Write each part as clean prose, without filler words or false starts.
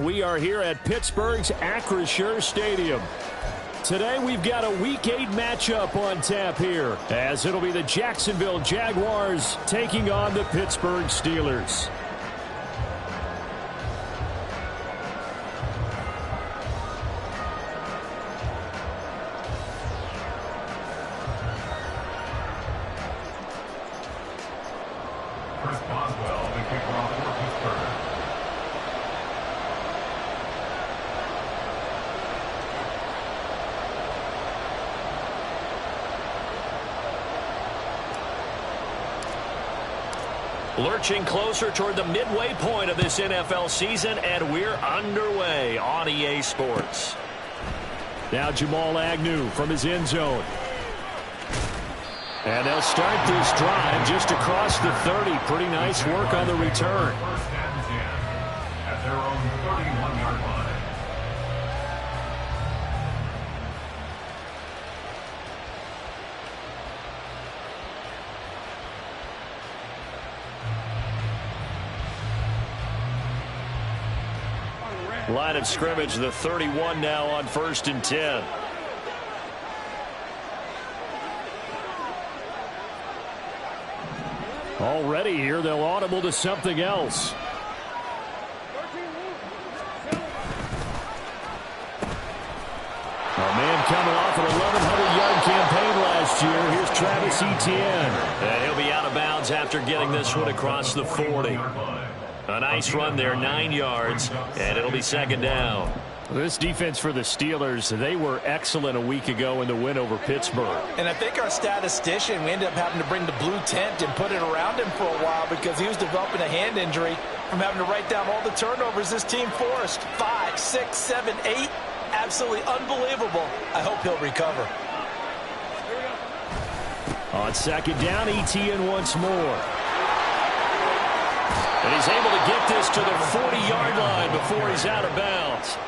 We are here at Pittsburgh's Acrisure Stadium. Today we've got a Week 8 matchup on tap here, as it'll be the Jacksonville Jaguars taking on the Pittsburgh Steelers. Lurching closer toward the midway point of this NFL season, and we're underway on EA Sports. Now Jamal Agnew from his end zone. And they'll start this drive just across the 30. Pretty nice work on the return. First and 10 at their own 31-yard line. Line of scrimmage, the 31 now on 1st and 10. Already here, they'll audible to something else. A man coming off an 1,100-yard campaign last year. Here's Travis Etienne. And he'll be out of bounds after getting this one across the 40. A nice run there, 9 yards, and it'll be second down. This defense for the Steelers, they were excellent a week ago in the win over Pittsburgh. And I think our statistician, we ended up having to bring the blue tent and put it around him for a while because he was developing a hand injury from having to write down all the turnovers this team forced. 5, 6, 7, 8. Absolutely unbelievable. I hope he'll recover. On second down, Etienne once more. And he's able to get this to the 40-yard line before he's out of bounds.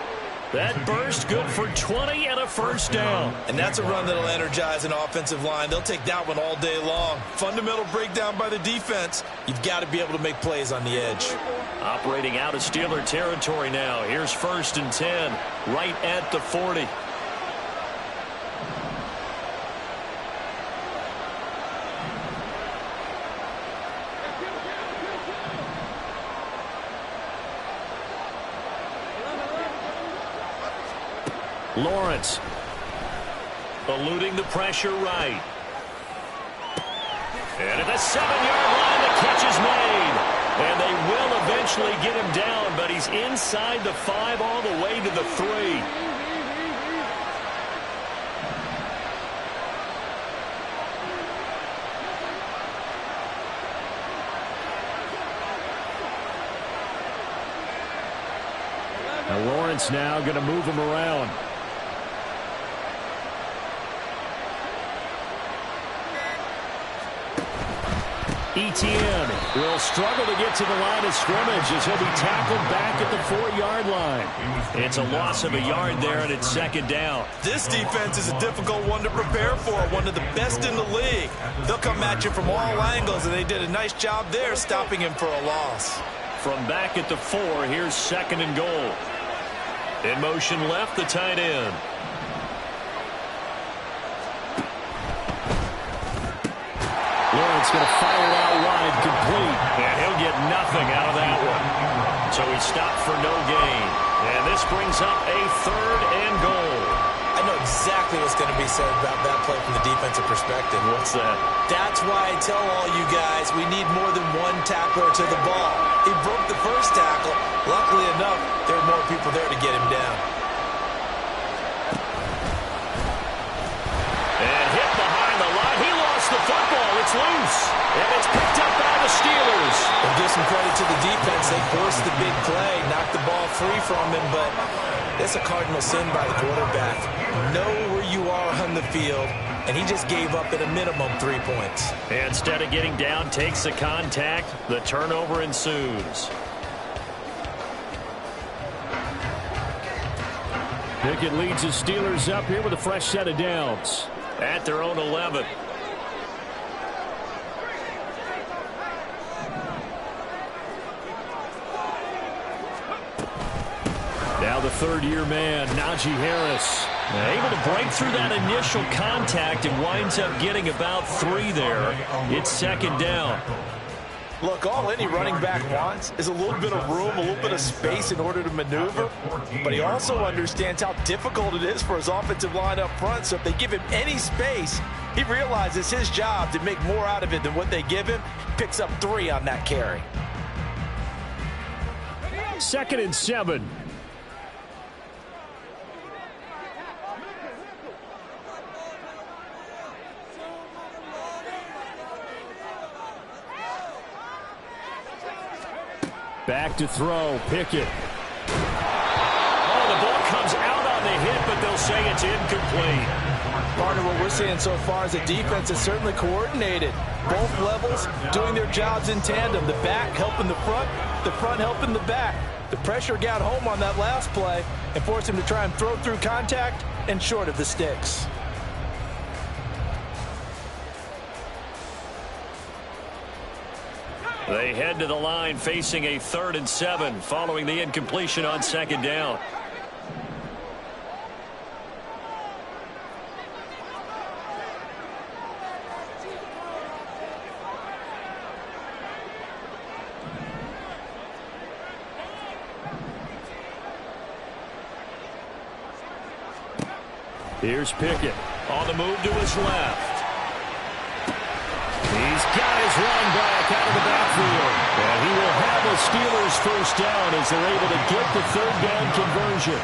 That burst good for 20 and a first down. And that's a run that'll energize an offensive line. They'll take that one all day long. Fundamental breakdown by the defense. You've got to be able to make plays on the edge. Operating out of Steeler territory now. Here's 1st and 10, right at the 40. Lawrence eluding the pressure right. And at the 7-yard line, the catch is made. And they will eventually get him down, but he's inside the 5 all the way to the 3. Now Lawrence now going to move him around. Etienne will struggle to get to the line of scrimmage as he'll be tackled back at the 4-yard line. It's a loss of a yard there, and it's second down. This defense is a difficult one to prepare for, one of the best in the league. They'll come at you from all angles, and they did a nice job there stopping him for a loss. From back at the 4, here's 2nd and goal. In motion left, the tight end. Lawrence going to fire it out wide, complete. And he'll get nothing out of that one. So he stopped for no gain. And this brings up a 3rd and goal. I know exactly what's going to be said about that play from the defensive perspective. What's that? That's why I tell all you guys we need more than one tackler to the ball. He broke the first tackle. Luckily enough, there were more people there to get him down. And hit behind the line. He lost the football. It's loose. And it's picked up by the Steelers. And give some credit to the defense. They forced the big play, knocked the ball free from him, but that's a cardinal sin by the quarterback. Know where you are on the field, and he just gave up at a minimum 3 points. And instead of getting down, takes the contact. The turnover ensues. Pickett leads the Steelers up here with a fresh set of downs at their own 11. the third-year man, Najee Harris. Able to break through that initial contact and winds up getting about 3 there. It's second down. Look, all any running back wants is a little bit of room, a little bit of space in order to maneuver. But he also understands how difficult it is for his offensive line up front. So if they give him any space, he realizes his job to make more out of it than what they give him. Picks up 3 on that carry. 2nd and 7. Back to throw, Pickett. Oh, the ball comes out on the hit, but they'll say it's incomplete. Partner, what we're seeing so far is the defense is certainly coordinated. Both levels doing their jobs in tandem. The back helping the front helping the back. The pressure got home on that last play and forced him to try and throw through contact and short of the sticks. They head to the line facing a 3rd and 7 following the incompletion on 2nd down. Here's Pickett on the move to his left. He's got his run back out of the backfield. And he will have the Steelers first down as they're able to get the 3rd down conversion.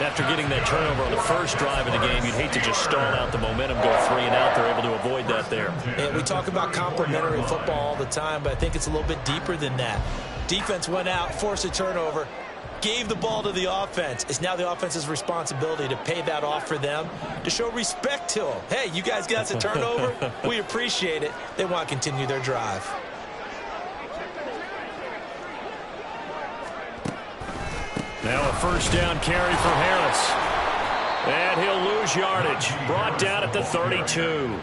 After getting that turnover on the first drive of the game, you'd hate to just stall out the momentum, go 3 and out. They're able to avoid that there. Yeah, we talk about complementary football all the time, but I think it's a little bit deeper than that. Defense went out, forced a turnover, gave the ball to the offense. It's now the offense's responsibility to pay that off for them, to show respect to them. Hey, you guys got us a turnover. We appreciate it. They want to continue their drive. Now a first down carry for Harris. And he'll lose yardage. Brought down at the 32.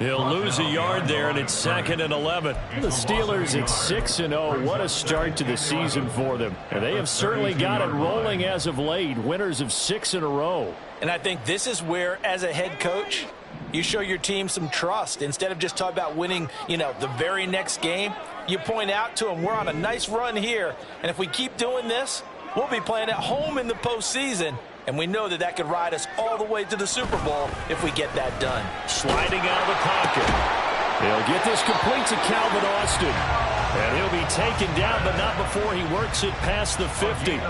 He'll lose a yard there, and it's 2nd and 11. The Steelers at 6-0. What a start to the season for them. And they have certainly got it rolling as of late. Winners of 6 in a row. And I think this is where, as a head coach, you show your team some trust. Instead of just talking about winning, the very next game, you point out to them, we're on a nice run here. And if we keep doing this, we'll be playing at home in the postseason. And we know that could ride us all the way to the Super Bowl if we get that done. Sliding out of the pocket. He'll get this complete to Calvin Austin. And he'll be taken down, but not before he works it past the 50.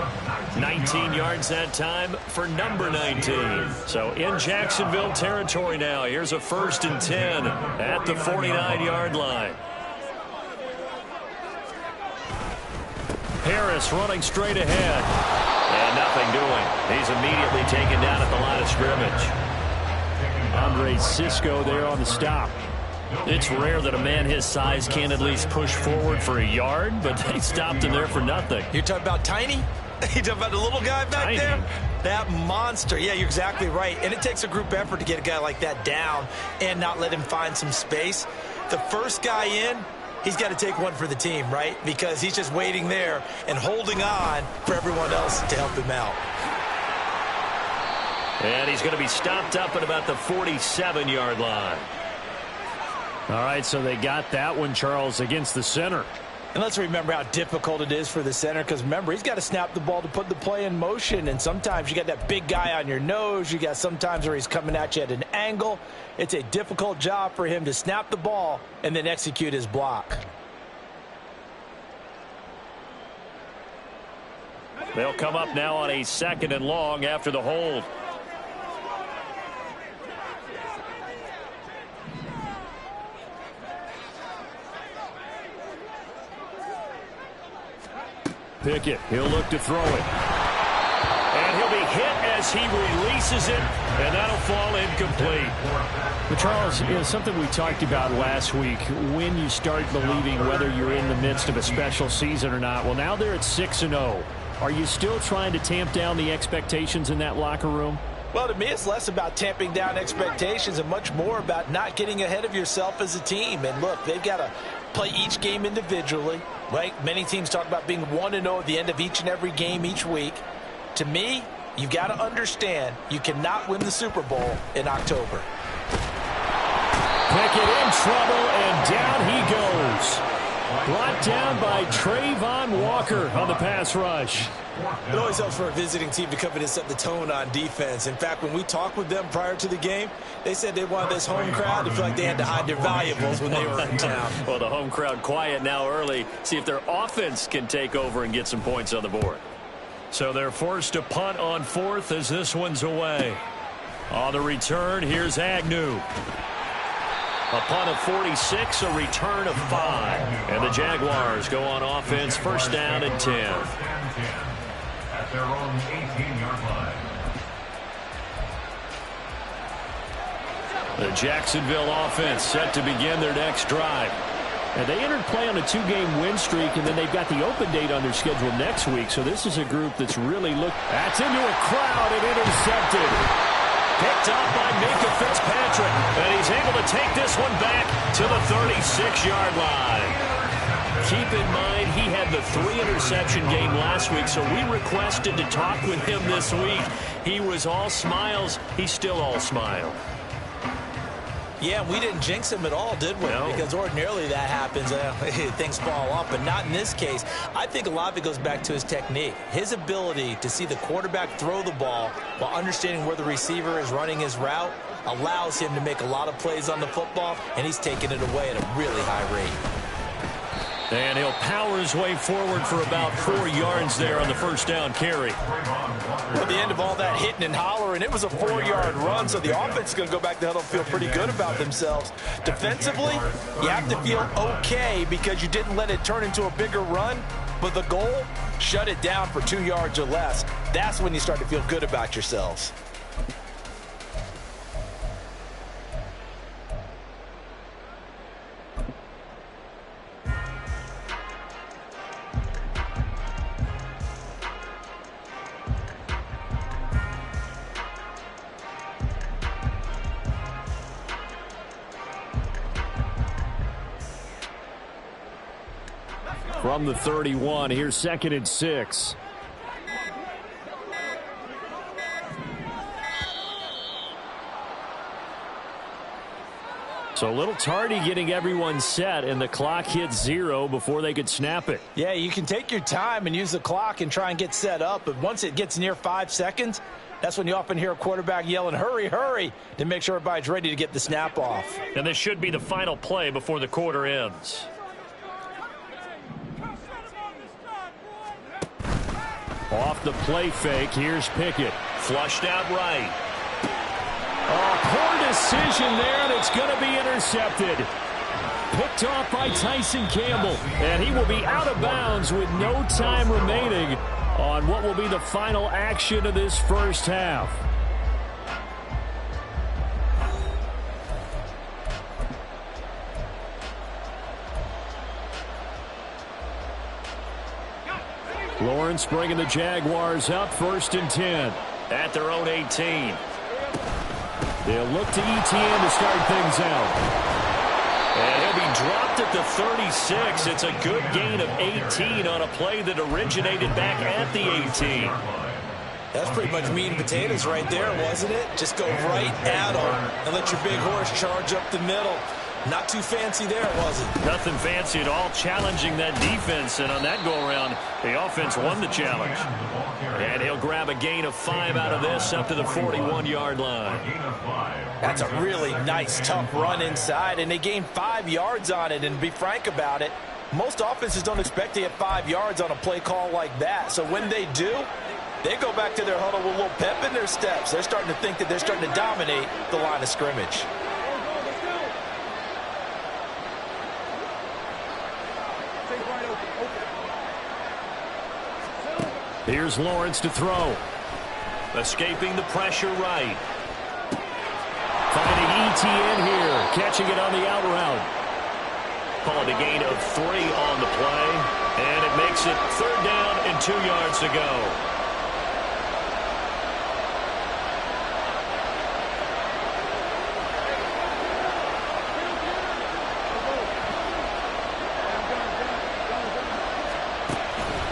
19 yards that time for number 19. So in Jacksonville territory now. Here's a 1st and 10 at the 49-yard line. Harris running straight ahead. And nothing doing. He's immediately taken down at the line of scrimmage. Andre Cisco there on the stop. It's rare that a man his size can't at least push forward for a yard, but they stopped him there for nothing. You're talking about Tiny? You're talking about the little guy back there? That monster. Yeah, you're exactly right. And it takes a group effort to get a guy like that down and not let him find some space. The first guy in, he's got to take one for the team, right? Because he's just waiting there and holding on for everyone else to help him out. And he's going to be stopped up at about the 47-yard line. All right, so they got that one, Charles, against the center. And let's remember how difficult it is for the center, because remember, he's got to snap the ball to put the play in motion, and sometimes you got that big guy on your nose. You got sometimes where he's coming at you at an angle. It's a difficult job for him to snap the ball and then execute his block. They'll come up now on a 2nd and long after the hold. Pickett, he'll look to throw it. And he'll be hit as he releases it, and that'll fall incomplete. But Charles, something we talked about last week, when you start believing whether you're in the midst of a special season or not. Well, now they're at 6-0. Are you still trying to tamp down the expectations in that locker room? Well, to me, it's less about tamping down expectations and much more about not getting ahead of yourself as a team. And look, they've got to play each game individually, right? Many teams talk about being 1-0 at the end of each and every game each week. To me, you've got to understand you cannot win the Super Bowl in October. Pickett in trouble, and down he goes. Brought down by Trayvon Walker on the pass rush. It always helps for a visiting team to come in and set the tone on defense. In fact, when we talked with them prior to the game, they said they wanted this home crowd to feel like they had to hide their valuables when they were in town. Well, the home crowd quiet now early. See if their offense can take over and get some points on the board. So they're forced to punt on 4th as this one's away. On the return, here's Agnew. A punt of 46, a return of 5. And the Jaguars go on offense, first down and 10. At their own 18-yard line. The Jacksonville offense set to begin their next drive. And they entered play on a 2-game win streak, and then they've got the open date on their schedule next week. So this is a group that's really looked. That's into a crowd and intercepted. Picked up by Minka Fitzpatrick, and he's able to take this one back to the 36-yard line. Keep in mind, he had the 3-interception game last week, so we requested to talk with him this week. He was all smiles. He's still all smile. Yeah, we didn't jinx him at all, did we? No. Because ordinarily that happens. Things fall off, but not in this case. I think a lot of it goes back to his technique. His ability to see the quarterback throw the ball while understanding where the receiver is running his route allows him to make a lot of plays on the football, and he's taking it away at a really high rate. And he'll power his way forward for about 4 yards there on the first down carry. At the end of all that hitting and hollering, it was a 4-yard run, so the offense is going to go back to huddle and feel pretty good about themselves. Defensively, you have to feel okay because you didn't let it turn into a bigger run, but the goal, shut it down for 2 yards or less. That's when you start to feel good about yourselves. From the 31, here's 2nd and 6. So a little tardy getting everyone set, and the clock hits 0 before they could snap it. Yeah, you can take your time and use the clock and try and get set up, but once it gets near 5 seconds, that's when you often hear a quarterback yelling, hurry, hurry, to make sure everybody's ready to get the snap off. And this should be the final play before the quarter ends. Off the play fake, here's Pickett. Flushed out right. Oh, poor decision there, and it's going to be intercepted. Picked off by Tyson Campbell, and he will be out of bounds with no time remaining on what will be the final action of this first half. Lawrence bringing the Jaguars up, 1st and 10. At their own 18. They'll look to ETN to start things out. And he'll be dropped at the 36. It's a good gain of 18 on a play that originated back at the 18. That's pretty much meat and potatoes right there, wasn't it? Just go right at them and let your big horse charge up the middle. Not too fancy there, was it? Nothing fancy at all, challenging that defense. And on that go-around, the offense won the challenge. And he'll grab a gain of 5 out of this up to the 41-yard line. That's a really nice, tough run inside, and they gained 5 yards on it. And to be frank about it, most offenses don't expect to get 5 yards on a play call like that. So when they do, they go back to their huddle with a little pep in their steps. They're starting to think that they're starting to dominate the line of scrimmage. Here's Lawrence to throw. Escaping the pressure right. Finding ETN here. Catching it on the out route. Called a gain of 3 on the play. And it makes it 3rd down and 2 yards to go.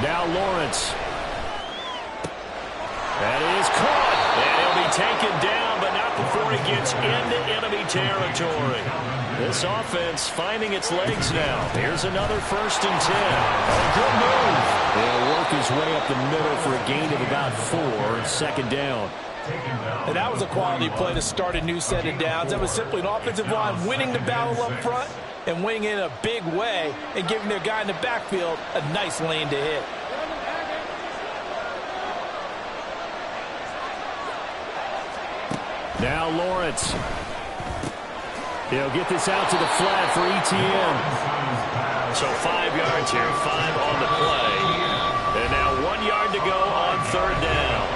Now Lawrence. taken down, but not before he gets into enemy territory. This offense finding its legs now. Here's another 1st and 10. A good move. He'll work his way up the middle for a gain of about 4, 2nd down. And that was a quality play to start a new set of downs. That was simply an offensive line winning the battle up front and winning in a big way and giving their guy in the backfield a nice lane to hit. Now Lawrence. He'll get this out to the flat for ETN. So 5 yards here, 5 on the play. And now 1 yard to go on 3rd down.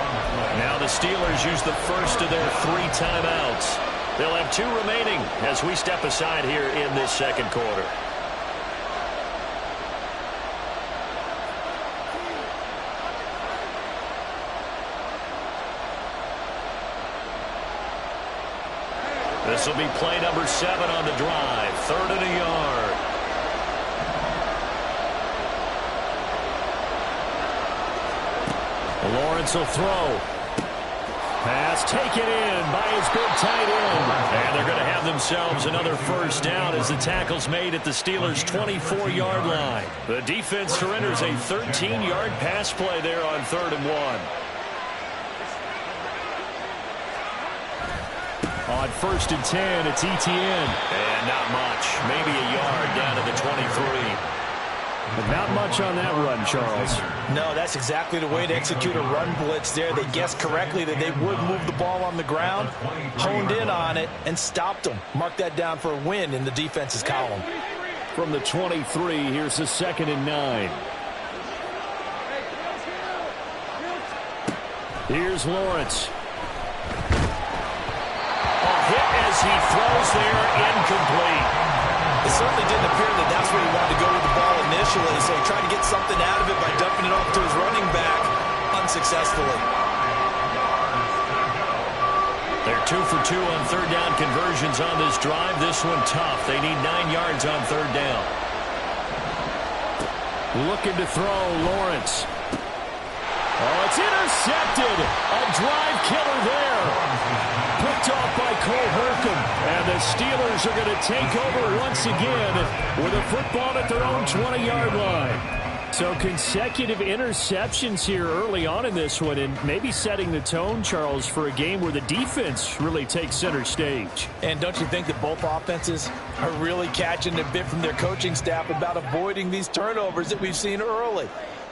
Now the Steelers use the first of their 3 timeouts. They'll have 2 remaining as we step aside here in this 2nd quarter. This will be play number 7 on the drive. 3rd and a yard. Lawrence will throw. Pass taken in by his big tight end. And they're going to have themselves another 1st down as the tackle's made at the Steelers' 24-yard line. The defense surrenders a 13-yard pass play there on 3rd and 1. On 1st and 10, it's ETN. And not much. Maybe a yard down to the 23. But not much on that run, Charles. No, that's exactly the way to execute a run blitz there. They guessed correctly that they would move the ball on the ground, honed in on it, and stopped them. Mark that down for a win in the defense's column. From the 23, here's the 2nd and 9. Here's Lawrence. Hit as he throws there, incomplete. It certainly didn't appear that that's where he wanted to go with the ball initially, so he tried to get something out of it by dumping it off to his running back unsuccessfully. They're 2 for 2 on 3rd down conversions on this drive. This one tough. They need 9 yards on 3rd down. Looking to throw, Lawrence. Oh, it's intercepted. A drive killer there. Picked off by Cole Hercom. And the Steelers are going to take over once again with a football at their own 20-yard line. So consecutive interceptions here early on in this one, and maybe setting the tone, Charles, for a game where the defense really takes center stage. And don't you think that both offenses are really catching a bit from their coaching staff about avoiding these turnovers that we've seen early?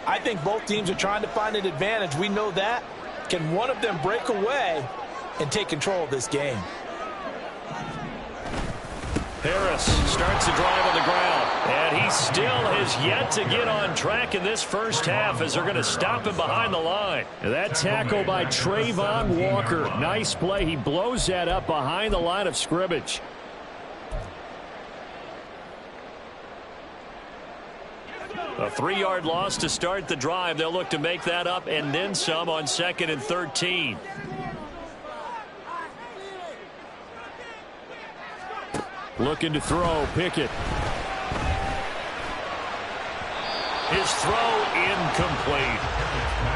I think both teams are trying to find an advantage. We know that. Can one of them break away and take control of this game? Harris starts the drive on the ground, and he still has yet to get on track in this 1st half as they're going to stop him behind the line. That tackle by Trayvon Walker. Nice play. He blows that up behind the line of scrimmage. A 3-yard loss to start the drive. They'll look to make that up and then some on 2nd and 13. Looking to throw, Pickett. His throw incomplete.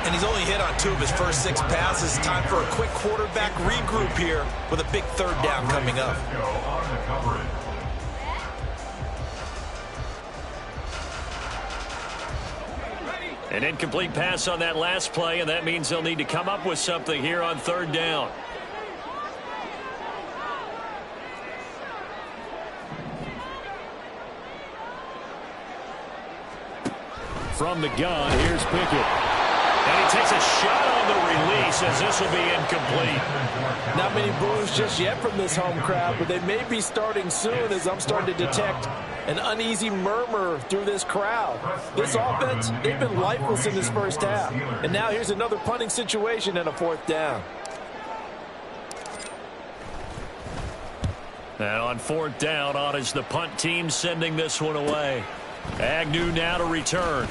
And he's only hit on 2 of his first 6 passes. Time for a quick quarterback regroup here with a big 3rd down coming up. An incomplete pass on that last play, and that means they'll need to come up with something here on 3rd down. From the gun, here's Pickett. And he takes a shot on the release as this will be incomplete. Not many boos just yet from this home crowd, but they may be starting soon as I'm starting to detect an uneasy murmur through this crowd. This offense, they've been lifeless in this 1st half. And now here's another punting situation and a 4th down. And on 4th down, on is the punt team sending this one away. Agnew now to return.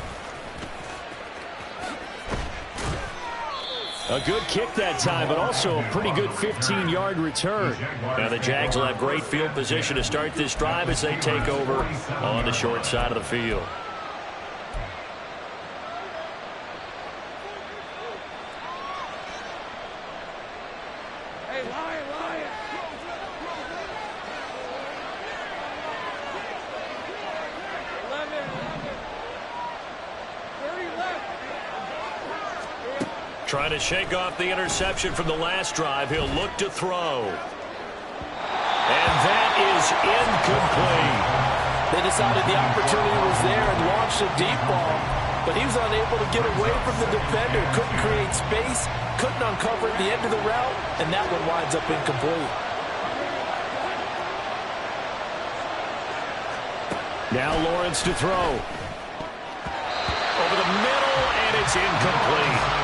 A good kick that time, but also a pretty good 15-yard return. Now the Jags will have great field position to start this drive as they take over on the short side of the field. Trying to shake off the interception from the last drive. He'll look to throw. And that is incomplete. They decided the opportunity was there and launched a deep ball, but he was unable to get away from the defender. Couldn't create space, couldn't uncover at the end of the route, and that one winds up incomplete. Now Lawrence to throw. Over the middle, and it's incomplete.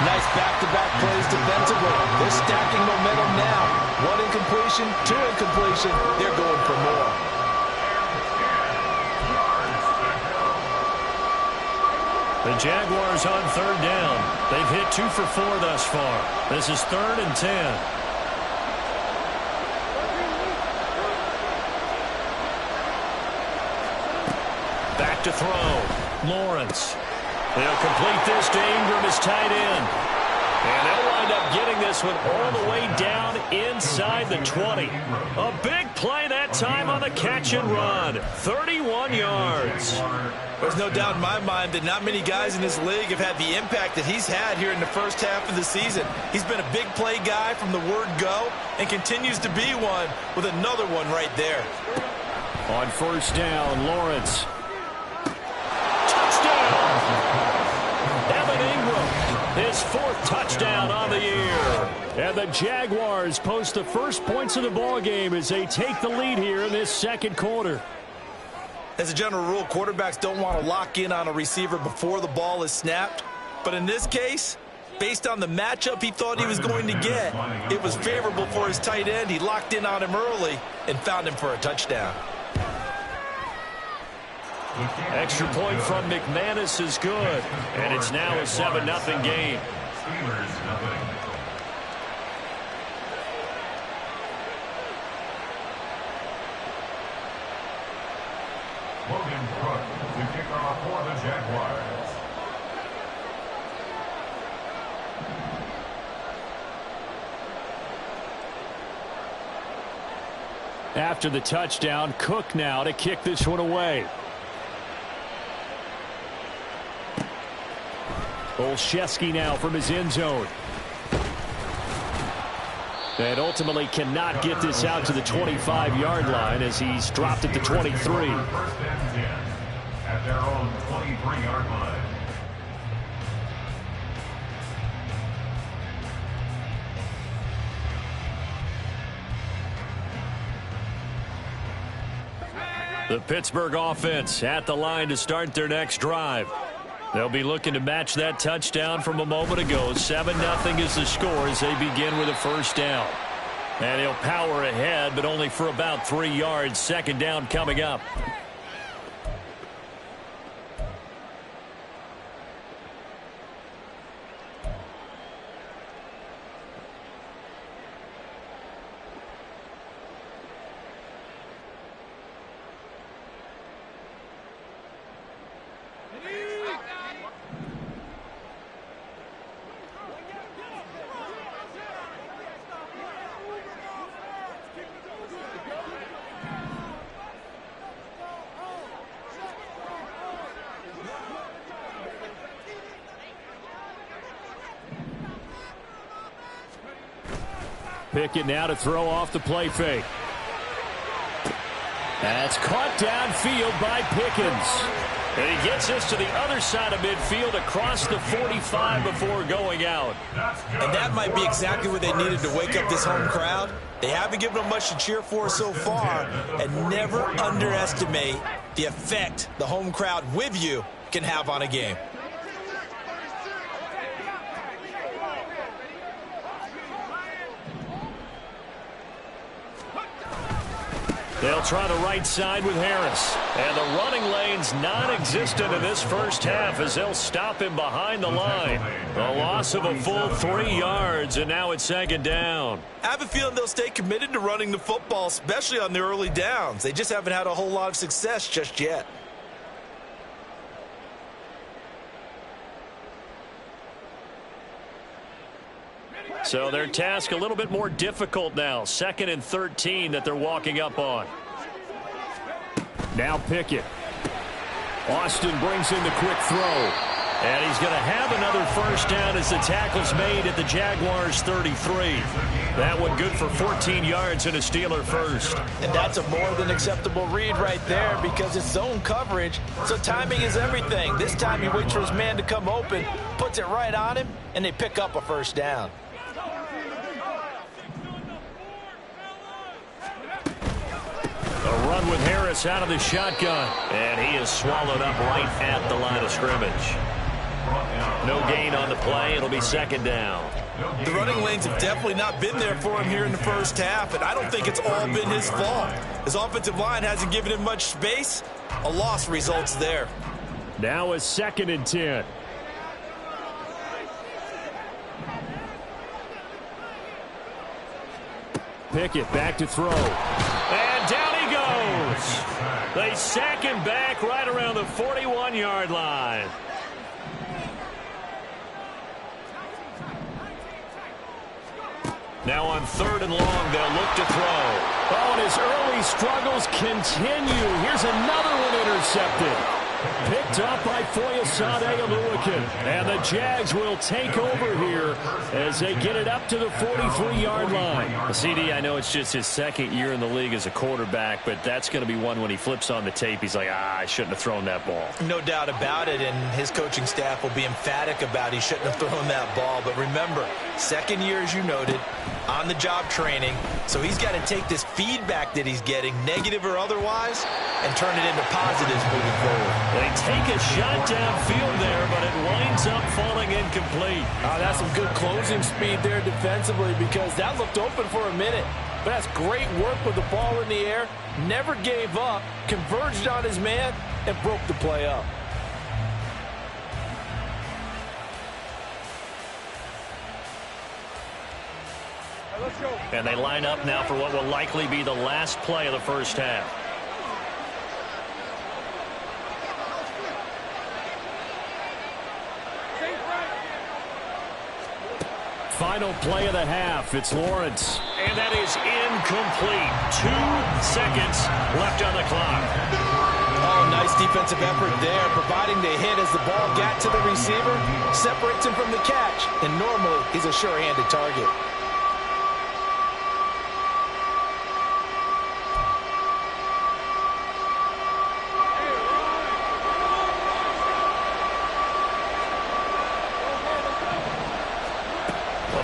Nice back-to-back plays defensively. They're stacking momentum now. One incompletion, two incompletion. They're going for more. The Jaguars on third down. They've hit 2 for 4 thus far. This is 3rd and 10. Back to throw. Lawrence. They'll complete this to Ingram as tight end. And they'll wind up getting this one all the way down inside the 20. A big play that time on the catch and run. 31 yards. There's no doubt in my mind that not many guys in this league have had the impact that he's had here in the first half of the season. He's been a big play guy from the word go and continues to be one with another one right there. On first down, Lawrence. His 4th touchdown on the year. And the Jaguars post the first points of the ball game as they take the lead here in this second quarter. As a general rule, quarterbacks don't want to lock in on a receiver before the ball is snapped. But in this case, based on the matchup he thought he was going to get, it was favorable for his tight end. He locked in on him early and found him for a touchdown. Extra point from McManus is good. And it's now a 7-0 game. Logan Cook, the kickoff for the Jaguars. After the touchdown, Cook now to kick this one away. Olszewski now from his end zone. And ultimately cannot get this out to the 25-yard line as he's dropped at the 23. First and 10 at their own 23-yard line. The Pittsburgh offense at the line to start their next drive. They'll be looking to match that touchdown from a moment ago. 7-0 is the score as they begin with a first down. And he'll power ahead, but only for about 3 yards. Second down coming up. Pickett now to throw off the play fake. That's caught downfield by Pickens. And he gets this to the other side of midfield across the 45 before going out. And that might be exactly what they needed to wake up this home crowd. They haven't given them much to cheer for so far, and never underestimate the effect the home crowd with you can have on a game. They'll try the right side with Harris. And the running lane's non-existent in this first half as they'll stop him behind the line. A loss of a full 3 yards, and now it's second down. I have a feeling they'll stay committed to running the football, especially on the early downs. They just haven't had a whole lot of success just yet. So their task a little bit more difficult now. 2nd and 13 that they're walking up on. Now Pickett. Austin brings in the quick throw. And he's going to have another first down as the tackle's made at the Jaguars' 33. That one good for 14 yards and a Steeler first. And that's a more than acceptable read right there because it's zone coverage, so timing is everything. This time he waits for his man to come open, puts it right on him, and they pick up a first down. A run with Harris out of the shotgun. And he is swallowed up right at the line of scrimmage. No gain on the play. It'll be 2nd down. The running lanes have definitely not been there for him here in the first half, and I don't think it's all been his fault. His offensive line hasn't given him much space. A loss results there. Now a 2nd and 10. Pickett back to throw. And down he goes. They sack him back right around the 41-yard line. Now on 3rd and long, they'll look to throw. Oh, and his early struggles continue. Here's another one intercepted. Picked up by Foyesade Oluwakin. And the Jags will take over here as they get it up to the 43-yard line. CD, I know it's just his 2nd year in the league as a quarterback, but that's going to be one when he flips on the tape. He's like, I shouldn't have thrown that ball. No doubt about it, and his coaching staff will be emphatic about he shouldn't have thrown that ball. But remember, 2nd year, as you noted, on-the-job training, so he's got to take this feedback that he's getting, negative or otherwise, and turn it into positives moving forward. They take a shot downfield there, but it winds up falling incomplete. That's some good closing speed there defensively because that looked open for a minute. But that's great work with the ball in the air. Never gave up, converged on his man, and broke the play up. And they line up now for what will likely be the last play of the first half. Final play of the half. It's Lawrence. And that is incomplete. 2 seconds left on the clock. Oh, nice defensive effort there, providing the hit as the ball got to the receiver, separates him from the catch, and normally he's a sure-handed target.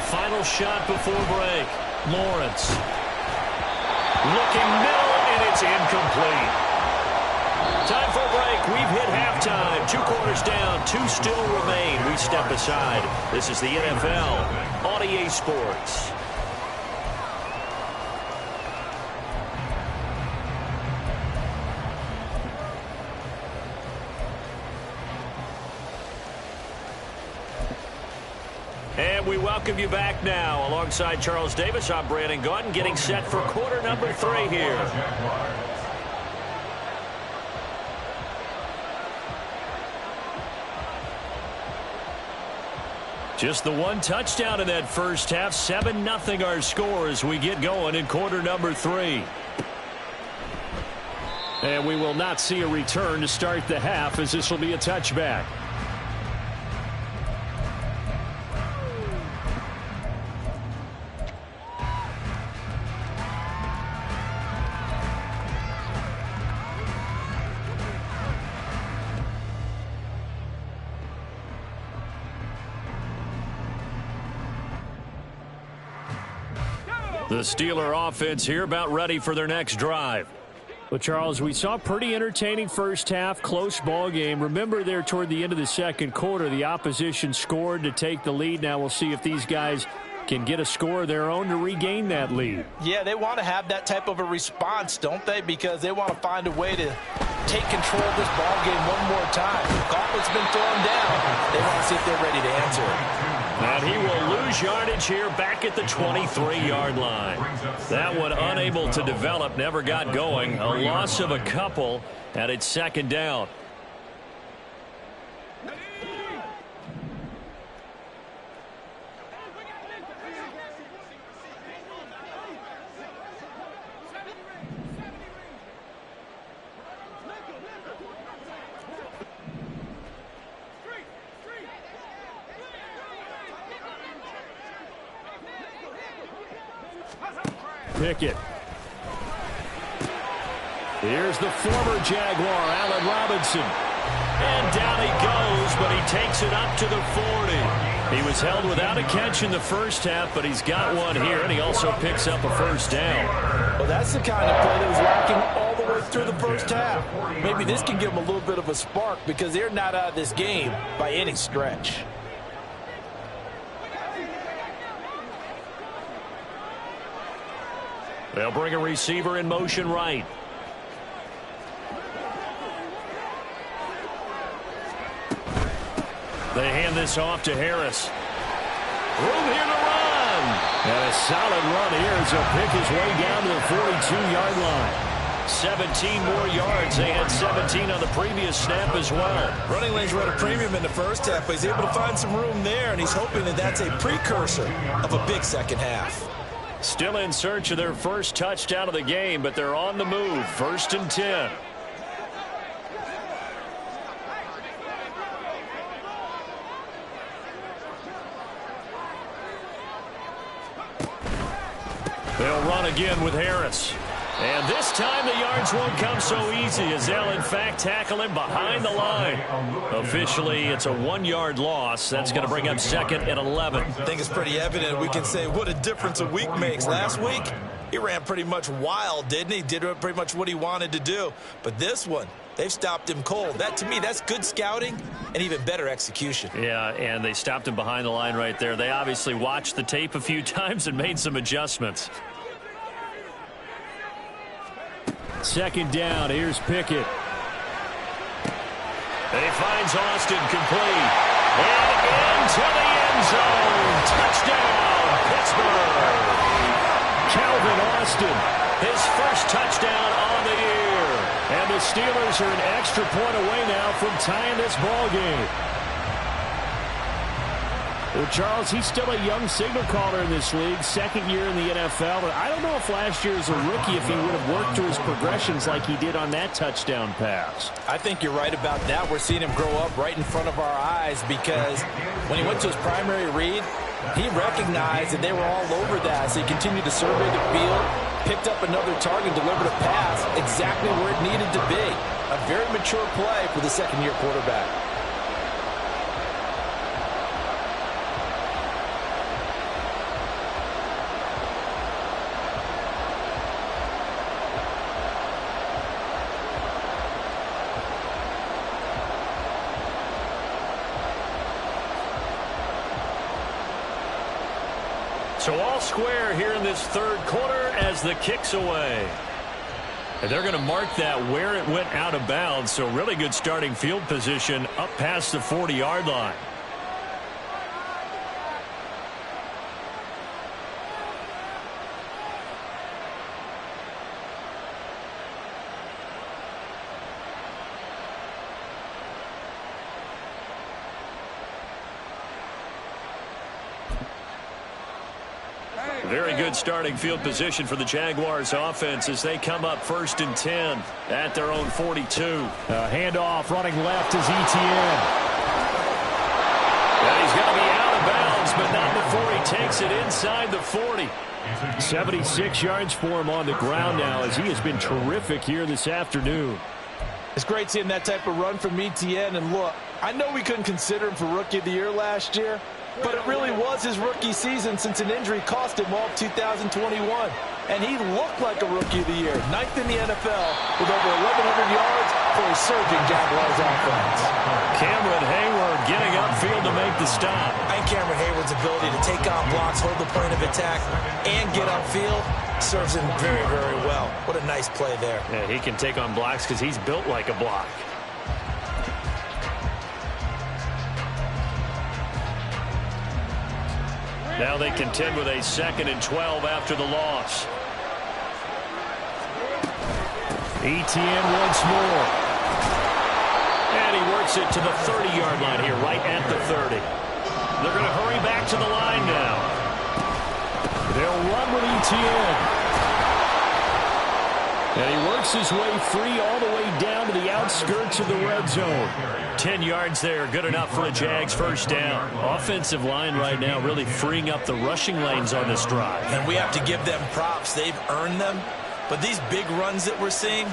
Final shot before break. Lawrence. Looking middle, and it's incomplete. Time for a break. We've hit halftime. 2 quarters down. 2 still remain. We step aside. This is the NFL on EA Sports. And we welcome you back now. Alongside Charles Davis, I'm Brandon Gaudin, getting set for quarter number 3 here. Just the 1 touchdown in that first half. 7-0 our score as we get going in quarter number 3. And we will not see a return to start the half as this will be a touchback. The Steeler offense here about ready for their next drive. Well, Charles, we saw a pretty entertaining first half, close ball game. Remember there toward the end of the second quarter, the opposition scored to take the lead. Now we'll see if these guys can get a score of their own to regain that lead. Yeah, they want to have that type of a response, don't they? Because they want to find a way to take control of this ball game one more time. The gauntlet's been thrown down. They want to see if they're ready to answer it. And he will lose yardage here back at the 23-yard line. That one unable to develop, never got going. A loss of a couple, and it's 2nd down. Pickett. Here's the former Jaguar, Allen Robinson. And down he goes, but he takes it up to the 40. He was held without a catch in the first half, but he's got one here, and he also picks up a first down. Well, that's the kind of play that was lacking all the way through the first half. Maybe this can give them a little bit of a spark because they're not out of this game by any stretch. They'll bring a receiver in motion right. They hand this off to Harris. Room here to run. And a solid run here as he'll pick his way down to the 42-yard line. 17 more yards. They had 17 on the previous snap as well. Running lanes were at a premium in the first half, but he's able to find some room there, and he's hoping that that's a precursor of a big second half. Still in search of their first touchdown of the game, but they're on the move. 1st and 10. They'll run again with Harris. And this time the yards won't come so easy as they'll in fact tackle him behind the line. Officially, it's a 1-yard loss. That's going to bring up 2nd and 11. I think it's pretty evident. We can say what a difference a week makes. Last week, he ran pretty much wild, didn't he? Did pretty much what he wanted to do. But this one, they've stopped him cold. That, to me, that's good scouting and even better execution. Yeah, and they stopped him behind the line right there. They obviously watched the tape a few times and made some adjustments. 2nd down. Here's Pickett. And he finds Austin complete. And into the end zone. Touchdown, Pittsburgh. Calvin Austin. His first touchdown on the year. And the Steelers are an extra point away now from tying this ball game. Well, Charles, he's still a young signal caller in this league, 2nd year in the NFL. But I don't know if last year as a rookie, if he would have worked through his progressions like he did on that touchdown pass. I think you're right about that. We're seeing him grow up right in front of our eyes because when he went to his primary read, he recognized that they were all over that. So he continued to survey the field, picked up another target, delivered a pass exactly where it needed to be. A very mature play for the 2nd-year quarterback. So all square here in this 3rd quarter as the kick's away. And they're going to mark that where it went out of bounds. So really good starting field position up past the 40-yard line. Very good starting field position for the Jaguars offense as they come up 1st and 10 at their own 42. Handoff running left is Etienne. And he's going to be out of bounds, but not before he takes it inside the 40. 76 yards for him on the ground now as he has been terrific here this afternoon. It's great seeing that type of run from Etienne. And look, I know we couldn't consider him for Rookie of the Year last year, but it really was his rookie season since an injury cost him all of 2021. And he looked like a Rookie of the Year, 9th in the NFL with over 1,100 yards for a surging Jaguars offense. Cameron Hayward getting upfield to make the stop. And Cameron Hayward's ability to take on blocks, hold the point of attack, and get upfield serves him very, very well. What a nice play there. Yeah, he can take on blocks because he's built like a block. Now they contend with a 2nd and 12 after the loss. Etienne once more. And he works it to the 30-yard line here, right at the 30. They're going to hurry back to the line now. They'll run with Etienne. And he works his way free all the way down to the outskirts of the red zone. 10 yards there, good enough for a Jags first down. Offensive line right now really freeing up the rushing lanes on this drive. And we have to give them props. They've earned them. But these big runs that we're seeing,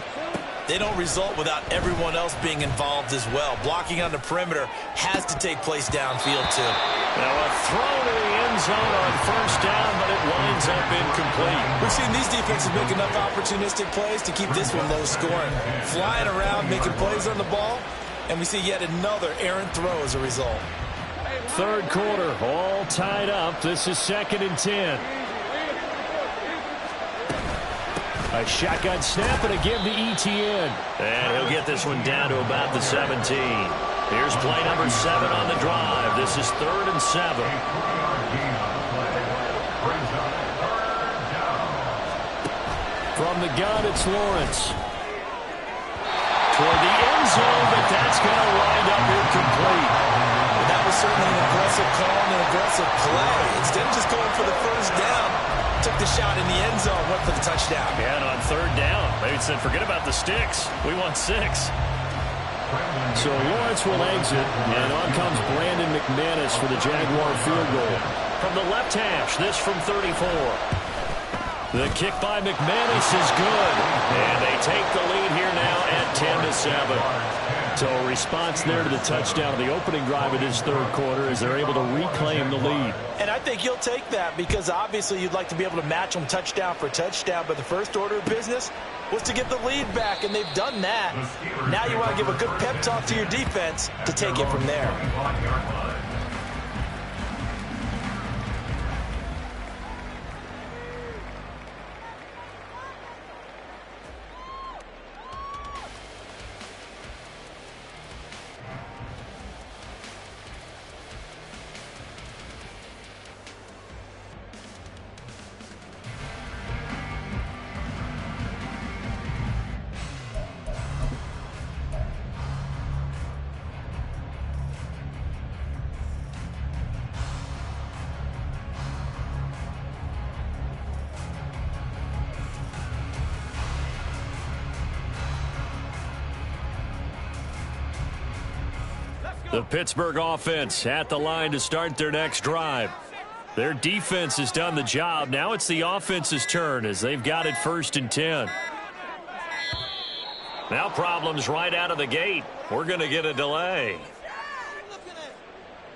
they don't result without everyone else being involved as well. Blocking on the perimeter has to take place downfield, too. Now a throw to the end zone on first down, but it winds up incomplete. We've seen these defenses make enough opportunistic plays to keep this one low scoring. Flying around, making plays on the ball, and we see yet another errant throw as a result. Third quarter, all tied up. This is 2nd and 10. A shotgun snap and a give to ETN. And he'll get this one down to about the 17. Here's play number 7 on the drive. This is 3rd and 7. From the gun, it's Lawrence. Toward the end zone, but that's going to wind up incomplete. That was certainly an aggressive call and an aggressive play. Instead of just going for the first down, took the shot in the end zone, went for the touchdown. Yeah, and on 3rd down, they said, forget about the sticks. We want 6. So Lawrence will exit, and on comes Brandon McManus for the Jaguar field goal. From the left hash, this from 34. The kick by McManus is good, and they take the lead here now at 10-7. So a response there to the touchdown of the opening drive of this third quarter as they're able to reclaim the lead. And I think you'll take that because obviously you'd like to be able to match them touchdown for touchdown, but the first order of business was to get the lead back, and they've done that. Now you want to give a good pep talk to your defense to take it from there. The Pittsburgh offense at the line to start their next drive. Their defense has done the job. Now it's the offense's turn as they've got it 1st and 10. Now problems right out of the gate. We're going to get a delay.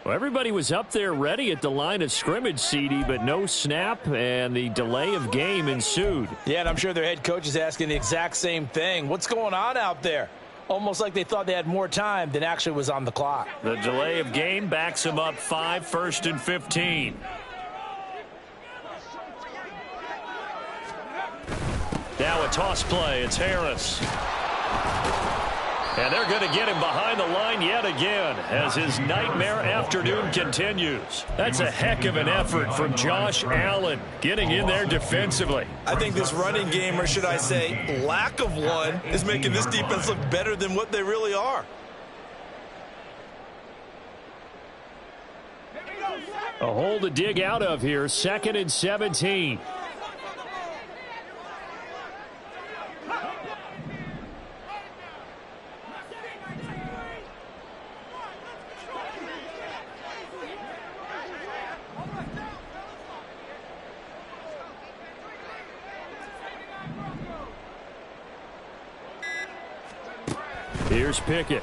Well, everybody was up there ready at the line of scrimmage, CD, but no snap, and the delay of game ensued. Yeah, and I'm sure their head coach is asking the exact same thing. What's going on out there? Almost like they thought they had more time than actually was on the clock. The delay of game backs them up 5, 1st and 15. Now a toss play. It's Harris. And they're going to get him behind the line yet again as his nightmare afternoon continues. That's a heck of an effort from Josh Allen getting in there defensively. I think this running game, or should I say lack of one, is making this defense look better than what they really are. A hole to dig out of here, 2nd and 17. Here's Pickett.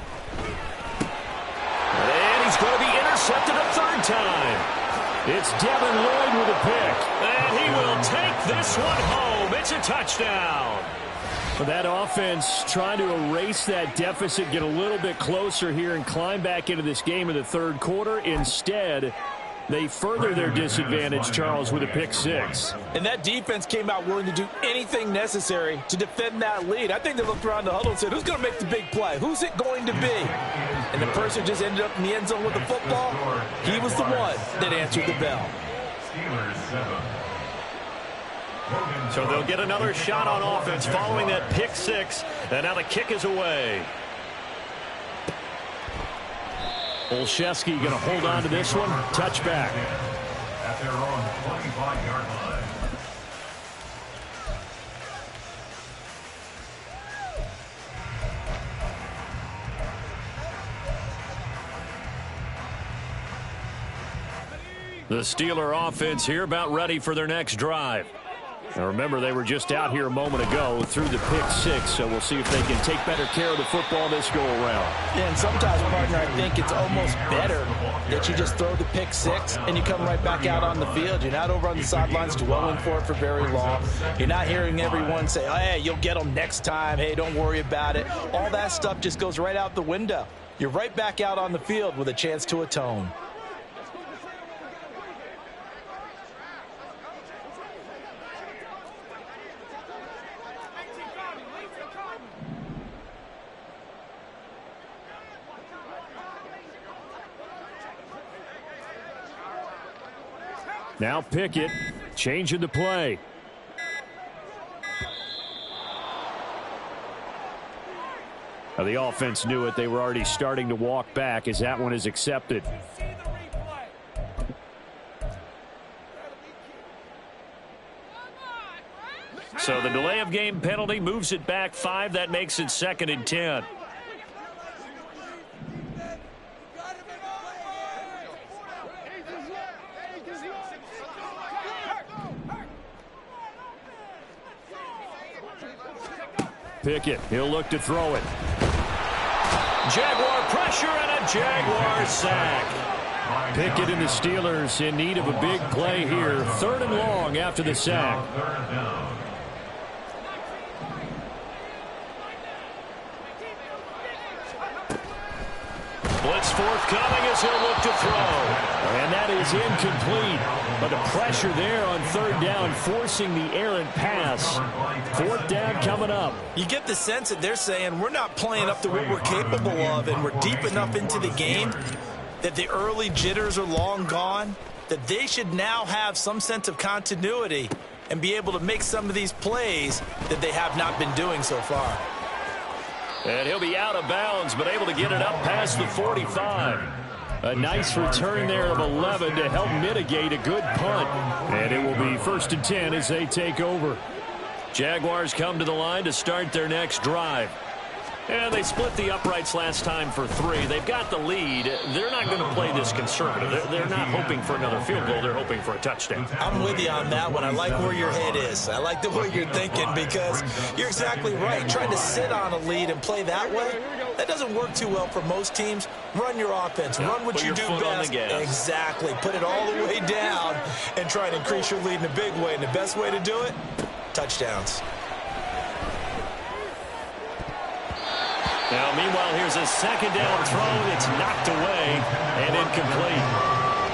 And he's going to be intercepted a 3rd time. It's Devin Lloyd with a pick. And he will take this one home. It's a touchdown. That offense trying to erase that deficit, get a little bit closer here and climb back into this game in the third quarter. Instead, they further their disadvantage, Charles, with a pick 6. And that defense came out willing to do anything necessary to defend that lead. I think they looked around the huddle and said, who's going to make the big play? Who's it going to be? And the person just ended up in the end zone with the football. He was the one that answered the bell. So they'll get another shot on offense following that pick 6. And now the kick is away. Olszewski going to hold on to this one. Touchback. At their own 25-yard line. The Steeler offense here about ready for their next drive. Now remember, they were just out here a moment ago through the pick six, so we'll see if they can take better care of the football this go-around. Yeah, and sometimes, partner, I think it's almost better that you just throw the pick six and you come right back out on the field. You're not over on the sidelines dwelling for it for very long. You're not hearing everyone say, oh, hey, you'll get them next time. Hey, don't worry about it. All that stuff just goes right out the window. You're right back out on the field with a chance to atone. Now Pickett, changing the play. Now the offense knew it. They were already starting to walk back as that one is accepted. So the delay of game penalty moves it back 5. That makes it 2nd and 10. Pickett, he'll look to throw it. Jaguar pressure and a Jaguar sack. Pickett and the Steelers in need of a big play here. 3rd and long after the sack. Blitz forthcoming as he'll look to throw. And that is incomplete. But the pressure there on 3rd down, forcing the errant pass. 4th down coming up. You get the sense that they're saying we're not playing up to what we're capable of, and we're deep enough into the game that the early jitters are long gone, that they should now have some sense of continuity and be able to make some of these plays that they have not been doing so far. And he'll be out of bounds, but able to get it up past the 45. A nice return there of 11 to help mitigate a good punt. And it will be 1st and 10 as they take over. Jaguars come to the line to start their next drive. And they split the uprights last time for 3. They've got the lead. They're not going to play this conservative. They're not hoping for another field goal. They're hoping for a touchdown. I'm with you on that one. I like where your head is. I like the way you're thinking because you're exactly right. Trying to sit on a lead and play that way, that doesn't work too well for most teams. Run your offense. Run what you do best. Exactly. Put it all the way down and try and increase your lead in a big way. And the best way to do it, touchdowns. Now, meanwhile, here's a 2nd down throw. It's knocked away and incomplete.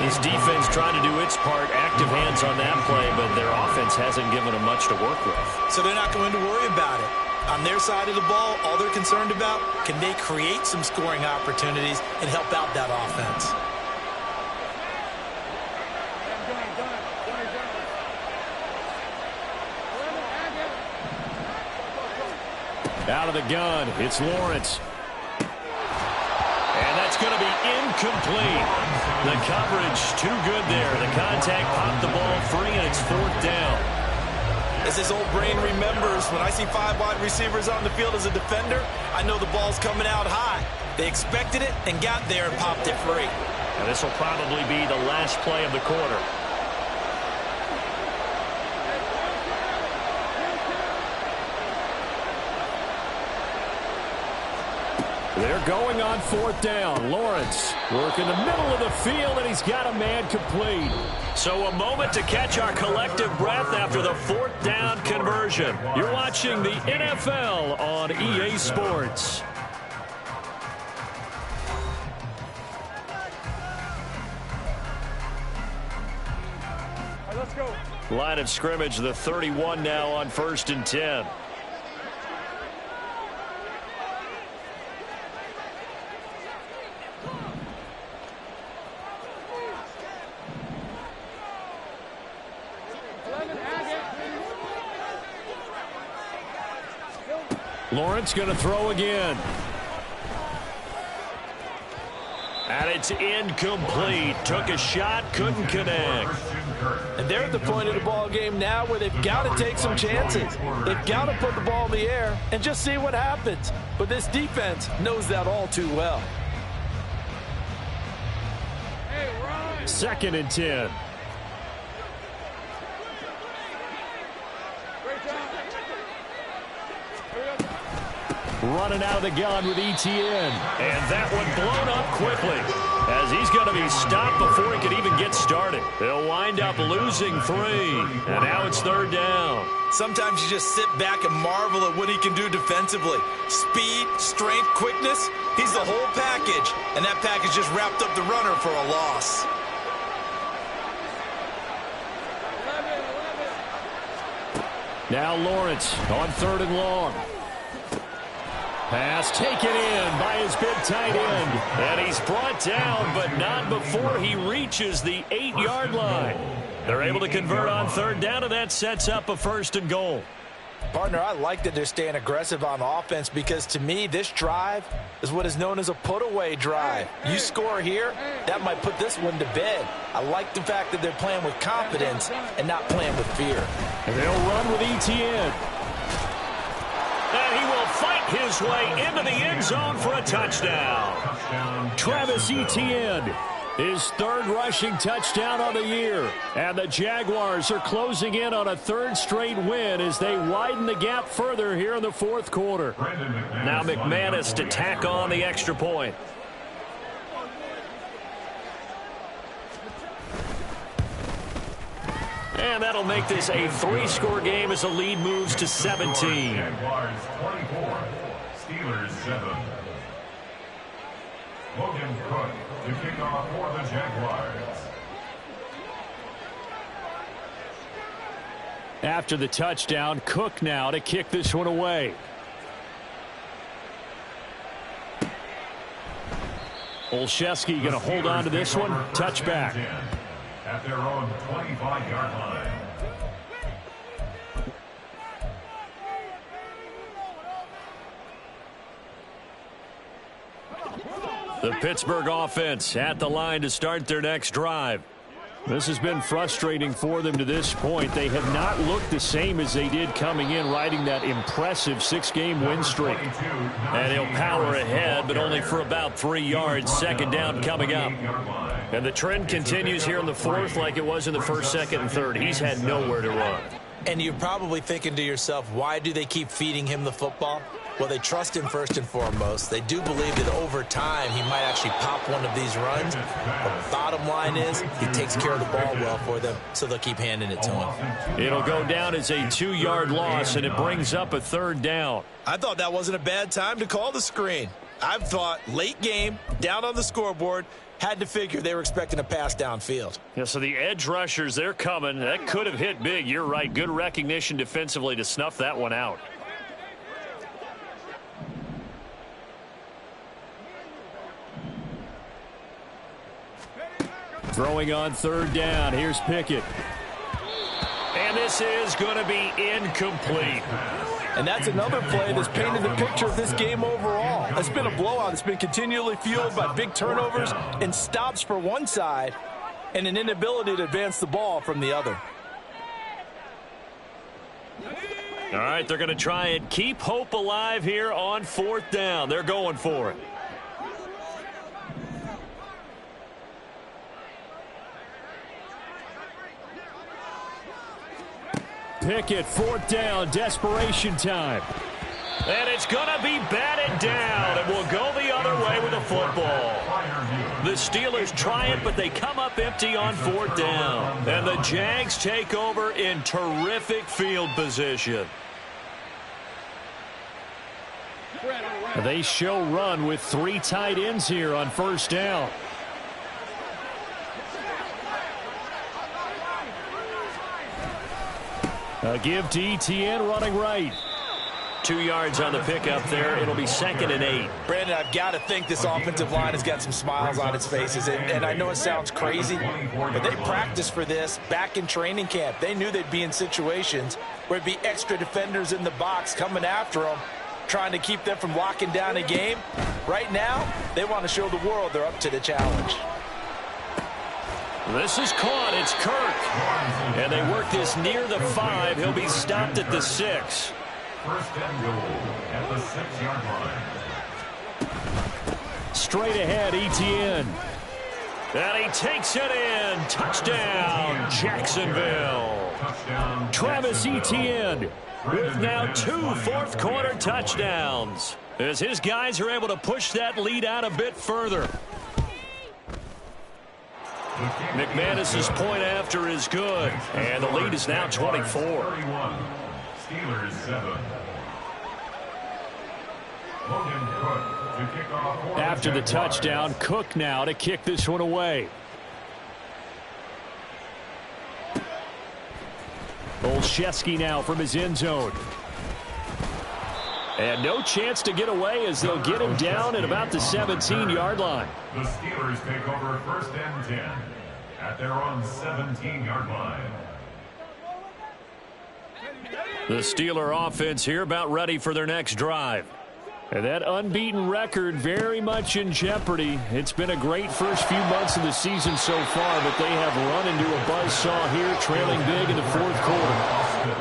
This defense trying to do its part, active hands on that play, but their offense hasn't given them much to work with. So they're not going to worry about it. On their side of the ball, all they're concerned about, can they create some scoring opportunities and help out that offense? Out of the gun, it's Lawrence. And that's going to be incomplete. The coverage too good there. The contact popped the ball free, and it's 4th down. As his old brain remembers, when I see 5 wide receivers on the field as a defender, I know the ball's coming out high. They expected it and got there and popped it free. And this will probably be the last play of the quarter. They're going on 4th down. Lawrence working the middle of the field, and he's got a man complete. So a moment to catch our collective breath after the 4th down conversion. You're watching the NFL on EA Sports. All right, let's go. Line of scrimmage, the 31 now on 1st and 10. Lawrence going to throw again. And it's incomplete. Took a shot, couldn't connect. And they're at the point of the ball game now where they've got to take some chances. They've got to put the ball in the air and just see what happens. But this defense knows that all too well. 2nd and 10. running out of the gun with Etienne. And that one blown up quickly, as he's going to be stopped before he can even get started. They'll wind up losing 3, and now it's 3rd down. Sometimes you just sit back and marvel at what he can do defensively. Speed, strength, quickness, he's the whole package, and that package just wrapped up the runner for a loss. Now Lawrence on 3rd and long. Pass taken in by his big tight end. And he's brought down, but not before he reaches the 8-yard line. They're able to convert on 3rd down, and that sets up a 1st and goal. Partner, I like that they're staying aggressive on offense because, to me, this drive is what is known as a put-away drive. You score here, that might put this one to bed. I like the fact that they're playing with confidence and not playing with fear. And they'll run with Etienne. And he will fight his way into the end zone for a touchdown. Travis Etienne, his 3rd rushing touchdown on the year. And the Jaguars are closing in on a 3rd straight win as they widen the gap further here in the 4th quarter. Now McManus to tack on the extra point. And that'll make this a 3-score game as the lead moves to 17. Jaguars 24, Steelers 7. Logan Cook to kick off for the Jaguars. After the touchdown, Cook now to kick this one away. Olszewski going to hold on to this one. Touchback. At their own 25-yard line. The Pittsburgh offense at the line to start their next drive. This has been frustrating for them to this point. They have not looked the same as they did coming in, riding that impressive 6-game win streak. And he'll power ahead, but only for about 3 yards. 2nd down coming up. And the trend continues here in the 4th like it was in the 1st, 2nd, and 3rd. He's had nowhere to run. And you're probably thinking to yourself, why do they keep feeding him the football? Well, they trust him first and foremost. They do believe that over time he might actually pop one of these runs. But the bottom line is he takes care of the ball well for them, so they'll keep handing it to him. It'll go down as a 2-yard loss, and it brings up a 3rd down. I thought that wasn't a bad time to call the screen. I've thought late game, down on the scoreboard, had to figure they were expecting a pass downfield. Yeah, so the edge rushers, they're coming. That could have hit big. You're right. Good recognition defensively to snuff that one out. Throwing on 3rd down. Here's Pickett. And this is going to be incomplete. And that's another play that's painted the picture of this game overall. It's been a blowout. It's been continually fueled by big turnovers and stops for one side and an inability to advance the ball from the other. All right, they're going to try and keep hope alive here on 4th down. They're going for it. Pickett, 4th down, desperation time. And it's going to be batted down, and we'll go the other way with the football. The Steelers try it, but they come up empty on 4th down. And the Jags take over in terrific field position. They show run with 3 tight ends here on 1st down. A give to Etienne running right. 2 yards on the pickup there. It'll be 2nd and 8. Brandon, I've got to think this offensive line has got some smiles on its faces. And I know it sounds crazy, but they practiced for this back in training camp. They knew they'd be in situations where it'd be extra defenders in the box coming after them, trying to keep them from locking down a game. Right now, they want to show the world they're up to the challenge. This is caught. It's Kirk. And they work this near the 5. He'll be stopped at the 6. 1st and goal at the 6-yard line. Straight ahead, Etienne. And he takes it in. Touchdown, Jacksonville. Touchdown, Travis Etienne with Now 2 fourth-quarter touchdowns. as his guys are able to push that lead out a bit further. McManus's point after is good, and the lead is now 24. Steelers 7. After the touchdown, Cook now to kick this one away. Olszewski now from his end zone. And no chance to get away as they'll get him down at about the 17-yard line. The Steelers take over 1st and 10 at their own 17-yard line. The Steeler offense here about ready for their next drive. And that unbeaten record very much in jeopardy. It's been a great first few months of the season so far, but they have run into a buzzsaw here, trailing big in the 4th quarter.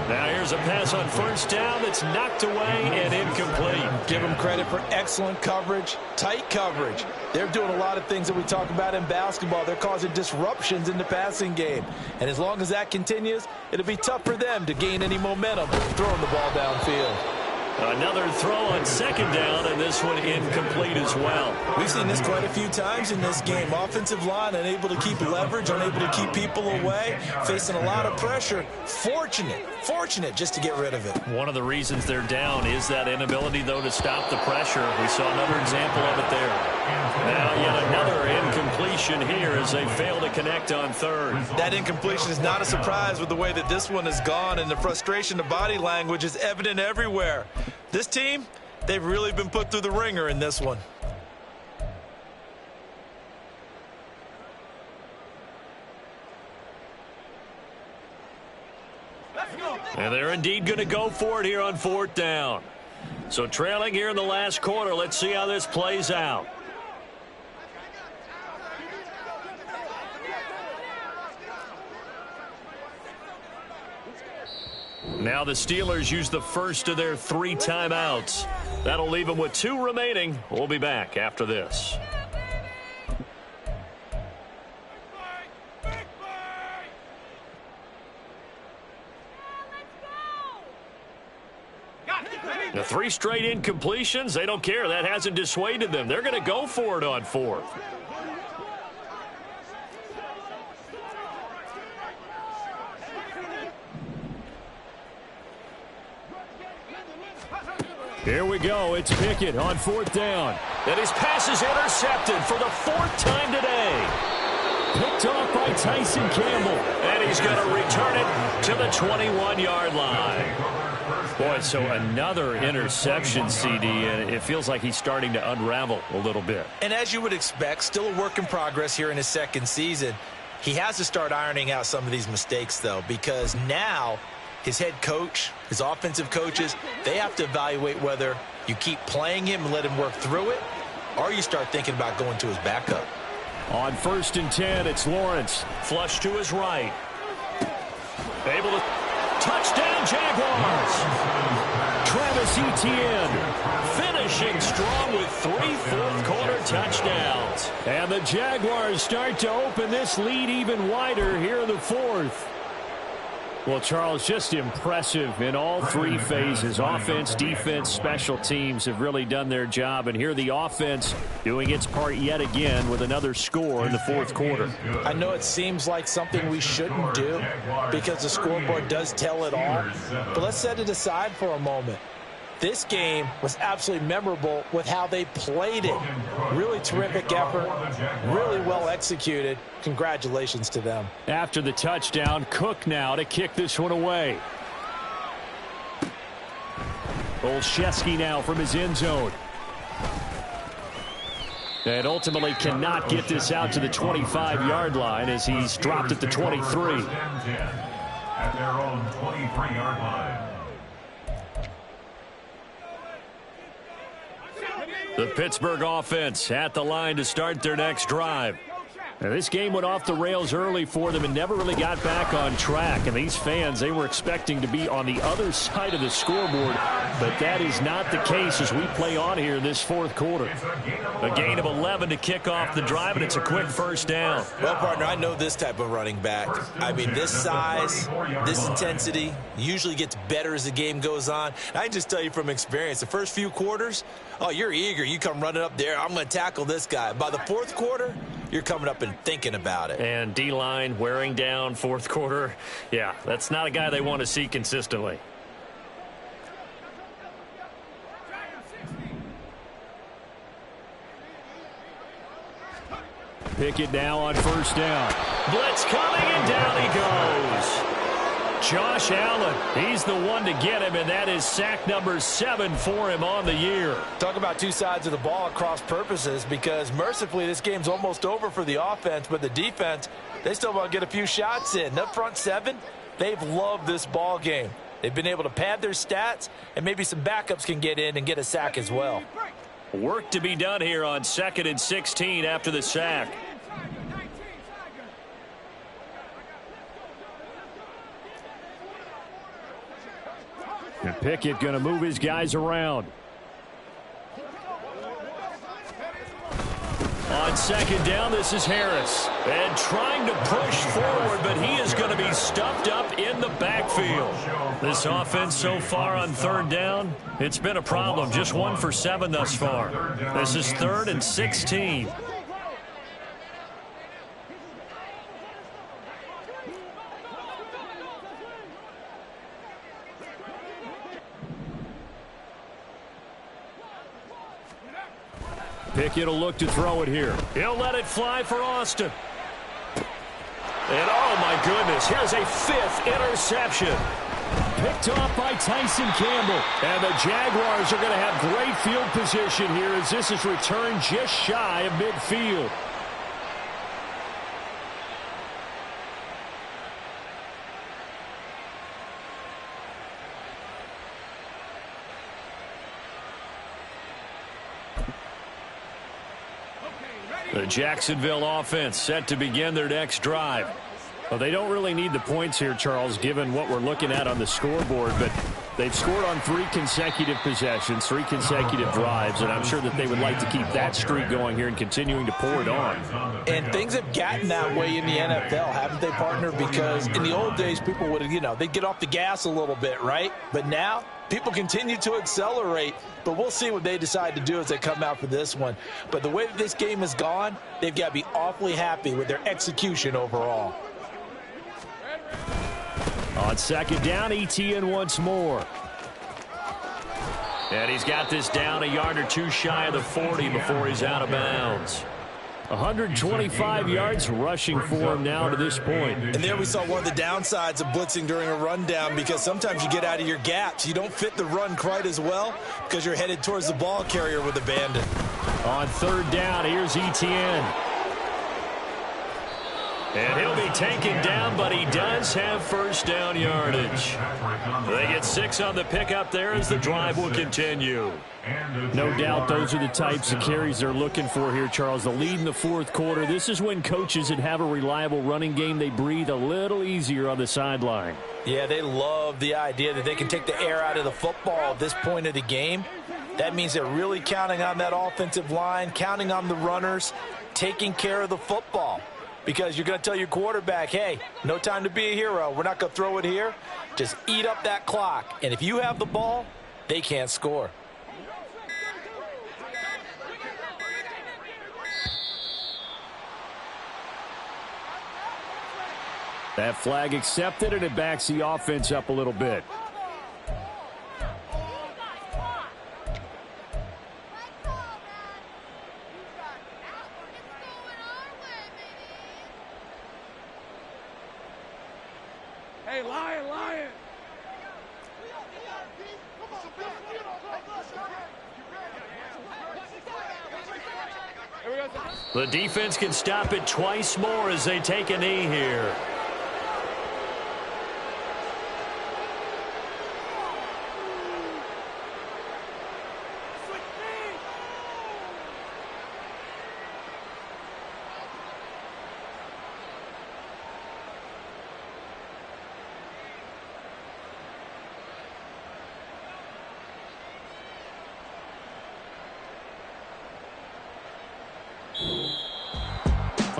Now here's a pass on 1st down that's knocked away and incomplete. Give them credit for excellent coverage, tight coverage. They're doing a lot of things that we talk about in basketball. They're causing disruptions in the passing game. And as long as that continues, it'll be tough for them to gain any momentum throwing the ball downfield. Another throw on 2nd down, and this one incomplete as well. We've seen this quite a few times in this game. Offensive line unable to keep leverage, unable to keep people away, facing a lot of pressure. Fortunate just to get rid of it. One of the reasons they're down is that inability, though, to stop the pressure. We saw another example of it there. Now yet another incompletion here as they fail to connect on 3rd. That incompletion is not a surprise with the way that this one has gone, and the frustration of body language is evident everywhere. This team, they've really been put through the ringer in this one. And they're indeed going to go for it here on 4th down. So trailing here in the last quarter, let's see how this plays out. Now the Steelers use the first of their 3 timeouts. That'll leave them with 2 remaining. We'll be back after this. The 3 straight incompletions, they don't care. That hasn't dissuaded them. They're going to go for it on 4th. Here we go. It's Pickett on 4th down. And his pass is intercepted for the 4th time today. Picked off by Tyson Campbell. And he's going to return it to the 21-yard line. Boy, so another interception, CD, and it feels like he's starting to unravel a little bit. And as you would expect, still a work in progress here in his 2nd season. He has to start ironing out some of these mistakes, though, because now his head coach, his offensive coaches, they have to evaluate whether you keep playing him and let him work through it, or you start thinking about going to his backup. On 1st and 10, it's Lawrence. Flush to his right. Able to touchdown Jaguars. Travis Etienne finishing strong with 3 fourth-quarter touchdowns. And the Jaguars start to open this lead even wider here in the 4th. Well, Charles, just impressive in all 3 phases. Offense, defense, special teams have really done their job. And here the offense doing its part yet again with another score in the 4th quarter. I know it seems like something we shouldn't do because the scoreboard does tell it all. But let's set it aside for a moment. This game was absolutely memorable with how they played it. Really terrific effort, really well executed. Congratulations to them. After the touchdown, Cook now to kick this one away. Olszewski now from his end zone. And ultimately cannot get this out to the 25-yard line as he's dropped at the 23. At their own 23-yard line. The Pittsburgh offense at the line to start their next drive. Now, this game went off the rails early for them and never really got back on track. And these fans, they were expecting to be on the other side of the scoreboard, but that is not the case as we play on here in this fourth quarter. A gain of 11 to kick off the drive, and it's a quick first down. Well, partner, I know this type of running back. I mean, this size, this intensity usually gets better as the game goes on. I can just tell you from experience, the first few quarters, oh, you're eager. You come running up there, I'm going to tackle this guy. By the fourth quarter, you're coming up and thinking about it. And D-line wearing down fourth quarter. Yeah, that's not a guy they want to see consistently. Pickett now on first down. Blitz coming, and down he goes. Josh Allen, he's the one to get him, and that is sack number 7 for him on the year. Talk about two sides of the ball at cross purposes, because mercifully this game's almost over for the offense, but the defense, they still want to get a few shots in. That front seven, they've loved this ball game. They've been able to pad their stats, and maybe some backups can get in and get a sack as well. Work to be done here on 2nd and 16 after the sack. And Pickett going to move his guys around. On second down, this is Harris. And trying to push forward, but he is going to be stuffed up in the backfield. This offense so far on third down, it's been a problem. Just 1 for 7 thus far. This is 3rd and 16. Pickett will look to throw it here. He'll let it fly for Austin. And oh my goodness, here's a 5th interception. Picked off by Tyson Campbell. And the Jaguars are going to have great field position here as this is returned just shy of midfield. The Jacksonville offense set to begin their next drive. Well, they don't really need the points here, Charles, given what we're looking at on the scoreboard, but they've scored on 3 consecutive possessions, 3 consecutive drives, and I'm sure that they would like to keep that streak going here and continuing to pour it on. And things have gotten that way in the NFL, haven't they, partner? Because in the old days, people would, they'd get off the gas a little bit, right? But now, people continue to accelerate, but we'll see what they decide to do as they come out for this one. But the way that this game has gone, they've got to be awfully happy with their execution overall. On second down, ETN once more. And he's got this down a yard or 2 shy of the 40 before he's out of bounds. 125 yards rushing for him now to this point. And there we saw one of the downsides of blitzing during a rundown, because sometimes you get out of your gaps. You don't fit the run quite as well because you're headed towards the ball carrier with abandon. On third down, here's ETN. And he'll be taken down, but he does have first down yardage. They get 6 on the pickup there as the drive will continue. No doubt those are the types of carries they're looking for here, Charles. The lead in the fourth quarter. This is when coaches that have a reliable running game, they breathe a little easier on the sideline. Yeah, they love the idea that they can take the air out of the football at this point of the game. That means they're really counting on that offensive line, counting on the runners, taking care of the football. Because you're going to tell your quarterback, hey, no time to be a hero. We're not going to throw it here. Just eat up that clock. And if you have the ball, they can't score. That flag accepted, and it backs the offense up a little bit. Hey, Lion! The defense can stop it twice more as they take a knee here.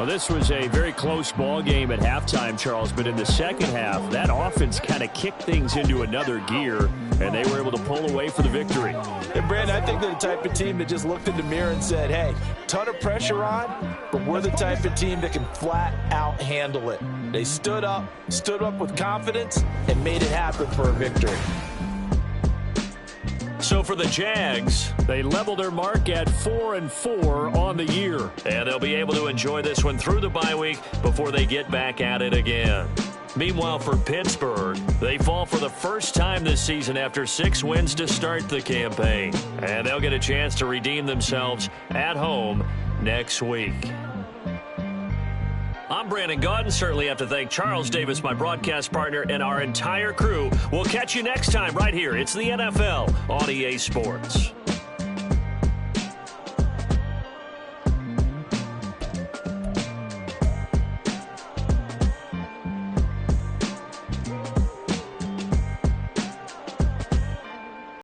Well, this was a very close ball game at halftime, Charles, but in the second half, that offense kind of kicked things into another gear, and they were able to pull away for the victory. And, Brandon, I think they're the type of team that just looked in the mirror and said, hey, ton of pressure on, but we're the type of team that can flat out handle it. They stood up with confidence, and made it happen for a victory. So for the Jags, they level their mark at 4-4 on the year. And they'll be able to enjoy this one through the bye week before they get back at it again. Meanwhile, for Pittsburgh, they fall for the first time this season after 6 wins to start the campaign. And they'll get a chance to redeem themselves at home next week. I'm Brandon Gaudin. Certainly have to thank Charles Davis, my broadcast partner, and our entire crew. We'll catch you next time right here. It's the NFL on EA Sports.